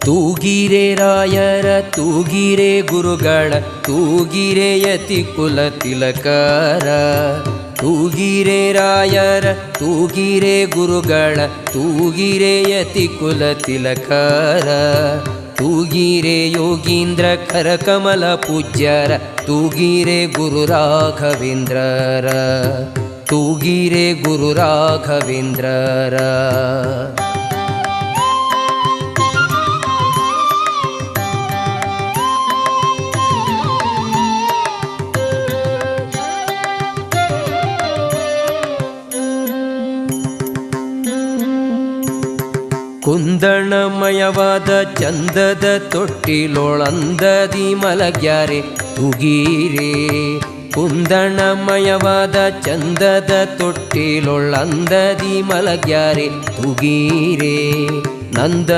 ತೂಗಿರೆ ರಾಯರ ತೂಗಿರೆ ಗುರುಗಳ ತೂಗಿರೆ ಯತಿ ಕುಲ ತಿಲಕರ. ತೂಗಿರೆ ರಾಯರ ತೂಗಿರೆ ಗುರುಗಳ ತೂಗಿರೆ ಯತಿ ಕುಲ ತಿಲಕರ. ತೂಗಿರೆ ಯೋಗೀಂದ್ರ ಕರಕಮಲ ಪೂಜ್ಯರ ತೂಗಿರೆ ಗುರು ರಾಘವೇಂದ್ರರ. ತೂಗಿರೆ ಗುರು ರಾಘವೇಂದ್ರರ. ಕುಂದಣಮಯವಾದ ಚಂದದ ತೊಟ್ಟಿಲೊಳಂದದಿ ಮಲಗ್ಯಾರೆ ತೂಗಿರೆ. ಕುಂದಣಮಯವಾದ ಚಂದದ ತೊಟ್ಟಿಲೊಳಂದದಿ ಮಲಗ್ಯಾರೆ ತೂಗಿರೆ. ನಂದ